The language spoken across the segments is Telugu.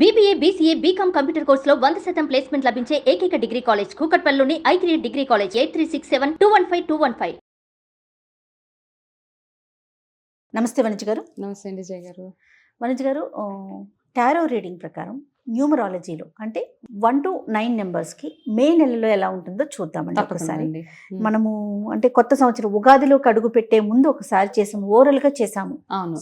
BBA, BCA, BCom కంప్యూటర్ కోర్సులో 100% ప్లేస్మెంట్ లభించే ఏకైక డిగ్రీ కాలేజ్ కూకట్పల్లిలోని I3 డిగ్రీ కాలేజ్ 8367215215. నమస్తే వనిజ్ గారు. నమస్తే అండి జయ గారు. వనిజ్ గారు, టారో రీడింగ్ ప్రకారం న్యూమరాలజీలో అంటే 1 to 9 నెంబర్స్కి మే నెలలో ఎలా ఉంటుందో చూద్దామండి ఒకసారి. మనము అంటే కొత్త సంవత్సరం ఉగాదిలోకి అడుగు పెట్టే ముందు ఒకసారి చేసాము, ఓరల్గా చేసాము.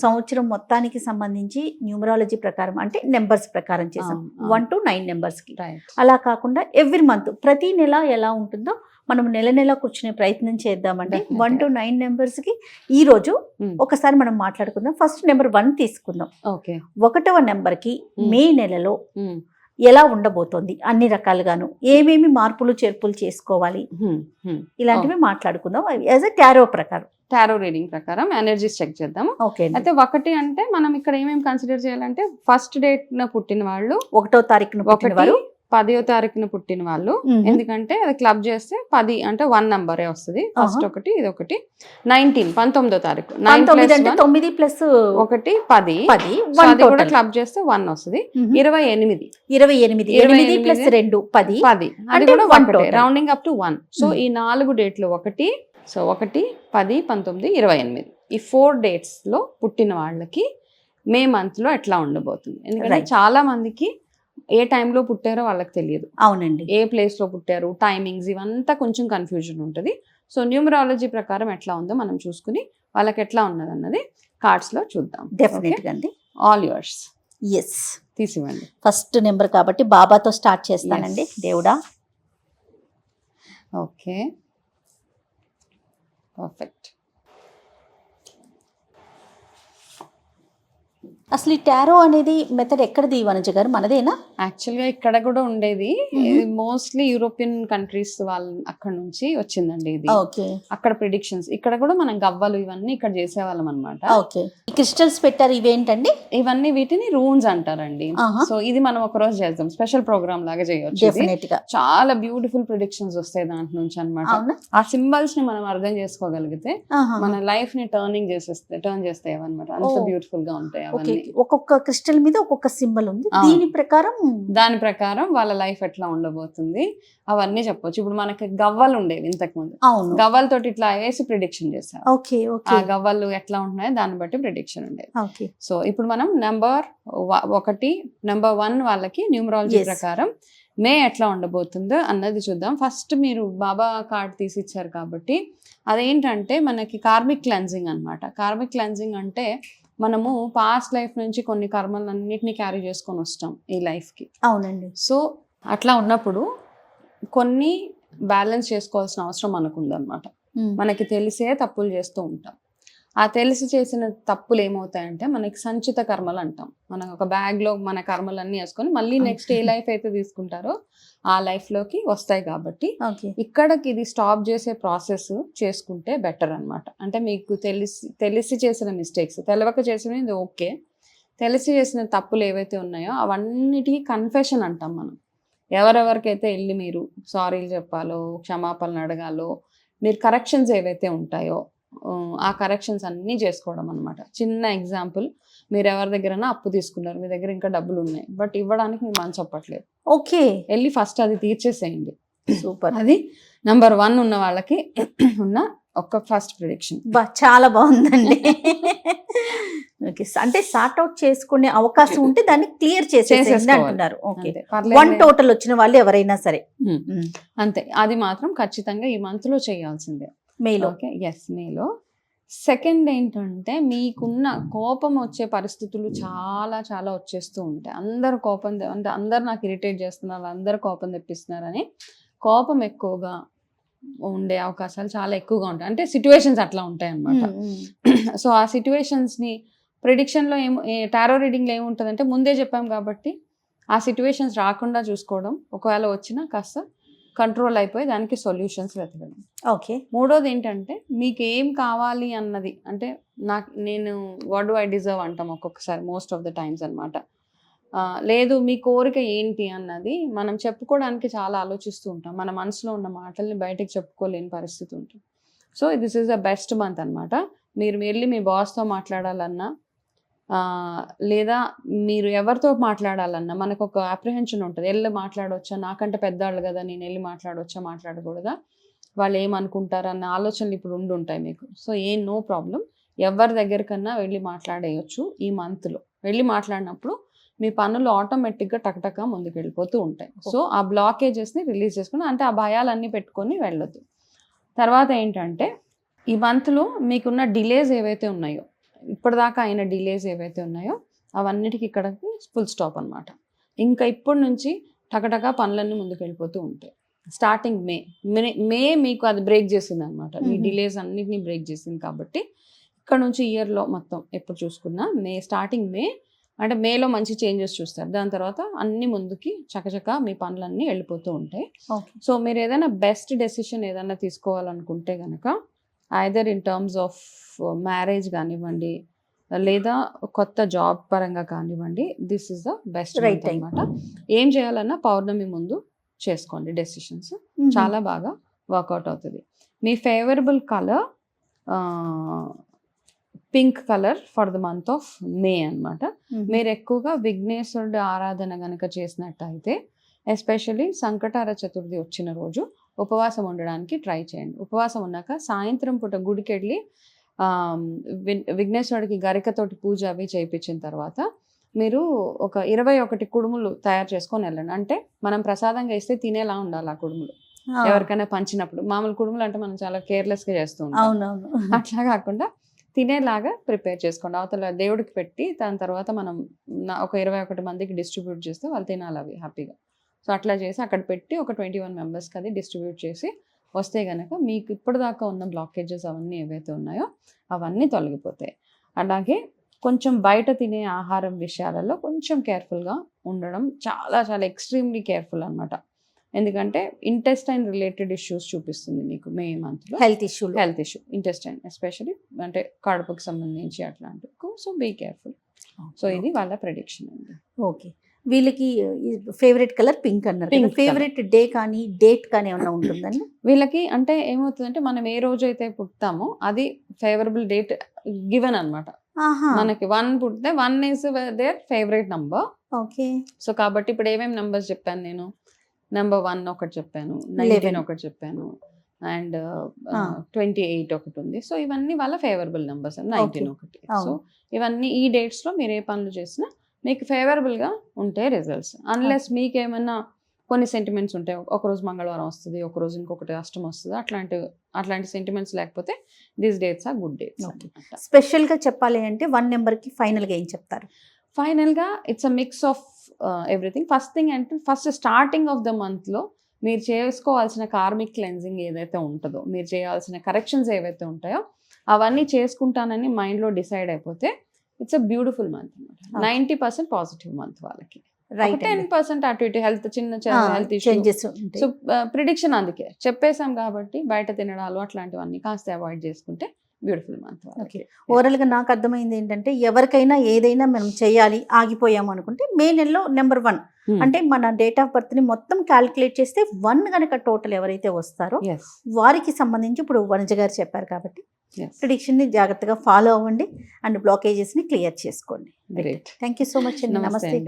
సంవత్సరం మొత్తానికి సంబంధించి న్యూమరాలజీ ప్రకారం అంటే నెంబర్స్ ప్రకారం చేసాం 1 to 9 నెంబర్స్కి. అలా కాకుండా ఎవ్రీ మంత్ ప్రతి నెల ఎలా ఉంటుందో మనం నెల నెల కూర్చునే ప్రయత్నం చేద్దామండి. 1 to 9 నెంబర్స్కి ఈ రోజు ఒకసారి మనం మాట్లాడుకుందాం. ఫస్ట్ నెంబర్ 1 తీసుకుందాం. 1వ నెంబర్కి మే నెలలో ఎలా ఉండబోతోంది, అన్ని రకాలుగాను ఏమేమి మార్పులు చేర్పులు చేసుకోవాలి, ఇలాంటివి మాట్లాడుకుందాం యాజ్ ఎ టారో ప్రకారం. టారో రీడింగ్ ప్రకారం ఎనర్జీస్ చెక్ చేద్దాం. అయితే 1 అంటే మనం ఇక్కడ ఏమేమి కన్సిడర్ చేయాలంటే ఫస్ట్ డేట్ పుట్టిన వాళ్ళు, 1వ తారీఖున పుట్టిన వారు, 10వ తారీఖున పుట్టిన వాళ్ళు. ఎందుకంటే అది క్లబ్ చేస్తే 10 అంటే 1 నంబరే వస్తుంది. ఫస్ట్ ఒకటి, ఇది ఒకటి. 19వ తారీఖు 9 + 1 10 కూడా క్లబ్ చేస్తే 1 వస్తుంది. 28 + 2 10 అది కూడా 1 రౌండింగ్ అప్ టు 1. సో ఈ 4 డేట్లు 1, సో 1, 10, 19, 28 ఈ 4 డేట్స్ లో పుట్టిన వాళ్ళకి మే మంత్ లో ఎట్లా ఉండబోతుంది. ఎందుకంటే చాలా మందికి ఏ టైంలో పుట్టారో వాళ్ళకి తెలియదు. అవునండి, ఏ ప్లేస్లో పుట్టారు, టైమింగ్స్ ఇవంతా కొంచెం కన్ఫ్యూజన్ ఉంటుంది. సో న్యూమరాలజీ ప్రకారం ఎట్లా ఉందో మనం చూసుకుని వాళ్ళకి ఎట్లా ఉన్నది అన్నది కార్డ్స్లో చూద్దాం. డెఫినెట్గా అండి. All yours. ఎస్, తీసివ్వండి. ఫస్ట్ నెంబర్ కాబట్టి బాబాతో స్టార్ట్ చేస్తానండి. దేవుడా. Okay, perfect. అసలు ఈ టారో అనేది మెథడ్ ఎక్కడిది వనజ గారు, మనదేనా? యాక్చువల్గా ఇక్కడ కూడా ఉండేది, మోస్ట్లీ యూరోపియన్ కంట్రీస్ వాళ్ళ అక్కడ నుంచి వచ్చిందండి ఇది. అక్కడ ప్రిడిక్షన్స్, ఇక్కడ కూడా మనం గవ్వలు ఇవన్నీ ఇక్కడ చేసేవాళ్ళం అనమాట. క్రిస్టల్స్ పెట్టారు, ఇవేంటండి? ఇవన్నీ వీటిని రూన్స్ అంటారండి. సో ఇది మనం ఒక రోజు చేద్దాం, స్పెషల్ ప్రోగ్రామ్ లాగా చేయొచ్చు. చాలా బ్యూటిఫుల్ ప్రిడిక్షన్స్ వస్తాయి దాంట్ నుంచి అనమాట. ఆ సింబల్స్ ని మనం అర్థం చేసుకోగలిగితే మన లైఫ్ ని టర్న్ చేస్తాయి అనమాట. అంత బ్యూటిఫుల్ గా ఉంటాయి అవన్నీ. ఒక్కొక్క క్రిస్టల్ మీద ఒక్కొక్క సింబల్ ఉంది. దాని ప్రకారం వాళ్ళ లైఫ్ ఎట్లా ఉండబోతుంది అవన్నీ చెప్పొచ్చు. ఇప్పుడు మనకి గవ్వలు ఉండేవి ఇంతకు ముందు, గవ్వలతోటి ఇట్లా వేసి ప్రిడిక్షన్ చేశారు. ఆ గవ్వలు ఎట్లా ఉంటున్నాయో దాన్ని బట్టి ప్రిడిక్షన్ ఉండేది. సో ఇప్పుడు మనం నెంబర్ 1 వాళ్ళకి న్యూమరాలజీ ప్రకారం మే ఎట్లా ఉండబోతుందో అన్నది చూద్దాం. ఫస్ట్ మీరు బాబా కార్డ్ తీసి ఇచ్చారు కాబట్టి అదేంటంటే మనకి కార్మిక్ క్లెన్జింగ్ అనమాట. కార్మిక్ క్లెన్జింగ్ అంటే మనము పాస్ట్ లైఫ్ నుంచి కొన్ని కర్మలన్నిటిని క్యారీ చేసుకొని వస్తాం ఈ లైఫ్కి. అవునండి. సో అట్లా ఉన్నప్పుడు కొన్ని బ్యాలెన్స్ చేసుకోవాల్సిన అవసరం మనకు ఉందన్నమాట. మనకి తెలిసే తప్పులు చేస్తూ ఉంటాం. ఆ తెలిసి చేసిన తప్పులు ఏమవుతాయంటే మనకి సంచిత కర్మలు అంటాం. మనం ఒక బ్యాగ్లో మన కర్మలన్నీ వేసుకొని మళ్ళీ నెక్స్ట్ ఏ లైఫ్ అయితే తీసుకుంటారో ఆ లైఫ్లోకి వస్తాయి. కాబట్టి ఇక్కడికి ఇది స్టాప్ చేసే ప్రాసెస్ చేసుకుంటే బెటర్ అనమాట. అంటే మీకు తెలిసి చేసిన మిస్టేక్స్, తెలవక చేసినది ఓకే, తెలిసి చేసిన తప్పులు ఏవైతే ఉన్నాయో అవన్నిటికీ కన్ఫెషన్ అంటాం మనం. ఎవరెవరికైతే వెళ్ళి మీరు సారీలు చెప్పాలో, క్షమాపణలు అడగాలో, మీరు కరెక్షన్స్ ఏవైతే ఉంటాయో ఆ కరెక్షన్స్ అన్నీ చేసుకోవడం అనమాట. చిన్న ఎగ్జాంపుల్, మీరు ఎవరి దగ్గరైనా అప్పు తీసుకున్నారు, మీ దగ్గర ఇంకా డబ్బులు ఉన్నాయి, బట్ ఇవ్వడానికి మీ మనసు ఒప్పట్లేదు. ఓకే, వెళ్ళి ఫస్ట్ అది తీర్చేసేయండి. సూపర్. అది నెంబర్ 1 ఉన్న వాళ్ళకి ఉన్న ఒక ఫస్ట్ ప్రిడిక్షన్. చాలా బాగుందండి. అంటే సార్ట్ అవుట్ చేసుకునే అవకాశం ఉంటే దాన్ని క్లియర్ చేసేసేయండి అంటున్నారు. 1 టోటల్ వచ్చిన వాళ్ళు ఎవరైనా సరే అంతే. అది మాత్రం ఖచ్చితంగా ఈ మంత్ లో చేయాల్సిందే, మేలో. మేలో. సెకండ్ ఏంటంటే మీకున్న కోపం వచ్చే పరిస్థితులు చాలా చాలా వచ్చేస్తూ ఉంటాయి. అందరు కోపం అంటే అందరు నాకు ఇరిటేట్ చేస్తున్నారు, అందరు కోపం తెప్పిస్తున్నారని కోపం ఎక్కువగా ఉండే అవకాశాలు చాలా ఎక్కువగా ఉంటాయి. అంటే సిచ్యువేషన్స్ అట్లా ఉంటాయి అన్నమాట. సో ఆ సిచ్యువేషన్స్ని ప్రిడిక్షన్లో టారో రీడింగ్లో ఏముంటుందంటే ముందే చెప్పాం కాబట్టి ఆ సిచ్యువేషన్స్ రాకుండా చూసుకోవడం, ఒకవేళ వచ్చినా కాస్త కంట్రోల్ అయిపోయి దానికి సొల్యూషన్స్ వెతకడం. ఓకే. మూడోది ఏంటంటే మీకు ఏం కావాలి అన్నది, అంటే నేను వాట్ డు ఐ డిజర్వ్ అంటాం ఒక్కొక్కసారి, మోస్ట్ ఆఫ్ ద టైమ్స్ అనమాట. లేదు మీ కోరిక ఏంటి అన్నది మనం చెప్పుకోవడానికి చాలా ఆలోచిస్తూ ఉంటాం. మన మనసులో ఉన్న మాటల్ని బయటకు చెప్పుకోలేని పరిస్థితి ఉంటుంది. So this is the best month అనమాట. మీరు వెళ్ళి మీ బాస్తో మాట్లాడాలన్నా, లేదా మీరు ఎవరితో మాట్లాడాలన్నా మనకు ఒక అప్రిహెన్షన్ ఉంటుంది. వెళ్ళి మాట్లాడవచ్చా, నాకంటే పెద్దవాళ్ళు కదా, నేను వెళ్ళి మాట్లాడవచ్చా మాట్లాడకూడదా, వాళ్ళు ఏమనుకుంటారు అన్న ఆలోచనలు ఇప్పుడు ఉండుంటాయి మీకు. సో నో ప్రాబ్లం, ఎవరి దగ్గరికన్నా వెళ్ళి మాట్లాడేయచ్చు. ఈ మంత్లో వెళ్ళి మాట్లాడినప్పుడు మీ పనులు ఆటోమేటిక్గా టకటక ముందుకు వెళ్ళిపోతూ ఉంటాయి. సో ఆ బ్లాకేజెస్ని రిలీజ్ చేసుకుని, అంటే ఆ భయాలన్నీ పెట్టుకొని వెళ్ళొద్దు. తర్వాత ఏంటంటే ఈ మంత్లో మీకున్న డిలేస్ ఏవైతే ఉన్నాయో, ఇప్పటిదాకా అయిన డిలేస్ ఏవైతే ఉన్నాయో అవన్నిటికీ ఇక్కడికి ఫుల్ స్టాప్ అనమాట. ఇంకా ఇప్పటి నుంచి టకటక పనులన్నీ ముందుకు వెళ్ళిపోతూ ఉంటాయి. స్టార్టింగ్ మే మీకు అది బ్రేక్ చేసింది అనమాట. మీ డిలేస్ అన్నిటినీ బ్రేక్ చేసింది. కాబట్టి ఇక్కడ నుంచి ఇయర్లో మొత్తం ఎప్పుడు చూసుకున్నా స్టార్టింగ్ మే అంటే మేలో మంచి చేంజెస్ చూస్తారు. దాని తర్వాత అన్ని ముందుకి చకచక మీ పనులన్నీ వెళ్ళిపోతూ ఉంటాయి. సో మీరు ఏదైనా బెస్ట్ డెసిషన్ ఏదైనా తీసుకోవాలనుకుంటే కనుక either in terms of marriage కానివ్వండి, లేదా కొత్త జాబ్ పరంగా కానివ్వండి, this is the best right అనమాట. ఏం చేయాలన్నా పౌర్ణమి ముందు చేసుకోండి డెసిషన్స్, చాలా బాగా వర్కౌట్ అవుతుంది. మీ favourable colour pink colour for the month of May అనమాట. మీరు ఎక్కువగా విఘ్నేశ్వరుడు ఆరాధన కనుక చేసినట్టయితే, ఎస్పెషల్లీ సంకటార చతుర్థి వచ్చిన రోజు ఉపవాసం ఉండడానికి ట్రై చేయండి. ఉపవాసం ఉన్నాక సాయంత్రం పూట గుడికి వెళ్ళి విఘ్నేశ్వరుడికి గరికతోటి పూజ అవి చేయించిన తర్వాత మీరు ఒక 21 కుడుములు తయారు చేసుకొని వెళ్ళండి. అంటే మనం ప్రసాదంగా ఇస్తే తినేలా ఉండాలి ఆ కుడుములు. ఎవరికైనా పంచినప్పుడు మామూలు కుడుములు అంటే మనం చాలా కేర్లెస్గా చేస్తూ ఉంటాం. అట్లా కాకుండా తినేలాగా ప్రిపేర్ చేసుకోండి. అవతల దేవుడికి పెట్టి దాని తర్వాత మనం ఒక 21 మందికి డిస్ట్రిబ్యూట్ చేస్తే వాళ్ళు తినాలి అవి హ్యాపీగా. సో అట్లా చేసి అక్కడ పెట్టి ఒక 21 మెంబర్స్కి అది డిస్ట్రిబ్యూట్ చేసి వస్తే కనుక మీకు ఇప్పటిదాకా ఉన్న బ్లాకేజెస్ అవన్నీ ఏవైతే ఉన్నాయో అవన్నీ తొలగిపోతాయి. అలాగే కొంచెం బయట తినే ఆహారం విషయాలలో కొంచెం కేర్ఫుల్గా ఉండడం, చాలా చాలా ఎక్స్ట్రీమ్లీ కేర్ఫుల్ అనమాట. ఎందుకంటే ఇంటెస్టైన్ రిలేటెడ్ ఇష్యూస్ చూపిస్తుంది మీకు మే మంత్లో. హెల్త్ ఇష్యూ ఇంటెస్టైన్ ఎస్పెషల్లీ అంటే కడుపుకి సంబంధించి అట్లాంటివి. So be careful. సో ఇది వాళ్ళ ప్రెడిక్షన్ అండి. ఓకే, వీళ్ళకి ఫేవరెట్ కలర్ పింక్ అన్నారు. ఫేవరెట్ డే కానీ డేట్ కానీ ఏమన్నా ఉంటుందండి వీళ్ళకి? అంటే ఏమవుతుందంటే మనం ఏ రోజు అయితే పుట్టామో అది ఫేవరబుల్ డేట్ గివెన్ అనమాట. మనకి 1 పుట్టితే 1 is there favourite number. Okay, so కాబట్టి ఇప్పుడు ఏమేమి నంబర్స్ చెప్పాను నేను? నెంబర్ 1 ఒకటి చెప్పాను, 19 ఒకటి చెప్పాను, అండ్ 28 ఒకటి ఉంది. సో ఇవన్నీ వాళ్ళ ఫేవరబుల్ నెంబర్స్. 19 ఒకటి. సో ఇవన్నీ ఈ డేట్స్లో మీరు ఏ పనులు చేసినా మీకు ఫేవరబుల్గా ఉంటాయి రిజల్ట్స్. అన్లెస్ మీకేమన్నా కొన్ని సెంటిమెంట్స్ ఉంటాయి, ఒకరోజు మంగళవారం వస్తుంది, ఒకరోజు ఇంకొకటి అష్టం వస్తుంది, అట్లాంటి సెంటిమెంట్స్ లేకపోతే these dates are good dates. స్పెషల్గా చెప్పాలి అంటే 1 నెంబర్కి ఫైనల్గా ఏం చెప్తారు? ఫైనల్గా it's a mix of everything. First thing అంటే ఫస్ట్ స్టార్టింగ్ ఆఫ్ ద మంత్లో మీరు చేసుకోవాల్సిన కార్మిక్ క్లెన్జింగ్ ఏదైతే ఉంటుందో, మీరు చేయాల్సిన కరెక్షన్స్ ఏవైతే ఉంటాయో అవన్నీ చేసుకుంటానని మైండ్లో డిసైడ్ అయిపోతే ఇట్స్ అ బ్యూటిఫుల్ మంత్ అనమాట. 90% పాజిటివ్ మంత్ వాళ్ళకి. 10% అటు ఇటు చిన్న హెల్త్ ఇష్యూస్. సో ప్రిడిక్షన్ అందుకే చెప్పేసాం కాబట్టి బయట తినడాలు అట్లాంటివన్నీ కాస్త అవాయిడ్ చేసుకుంటే బ్యూటిఫుల్ మంత్. ఓకే, ఓవరాల్గా నాకు అర్థమైంది ఏంటంటే ఎవరికైనా ఏదైనా మనం చేయాలి ఆగిపోయాము అనుకుంటే మే నెలలో నెంబర్ 1 అంటే మన డేట్ ఆఫ్ బర్త్ని మొత్తం క్యాలిక్యులేట్ చేస్తే 1 కనుక టోటల్ ఎవరైతే వస్తారో వారికి సంబంధించి ఇప్పుడు వనజ గారు చెప్పారు కాబట్టి ప్రిడిక్షన్ని జాగ్రత్తగా ఫాలో అవ్వండి అండ్ బ్లాకేజెస్ని క్లియర్ చేసుకోండి. థ్యాంక్ యూ సో మచ్ అండి. నమస్తే.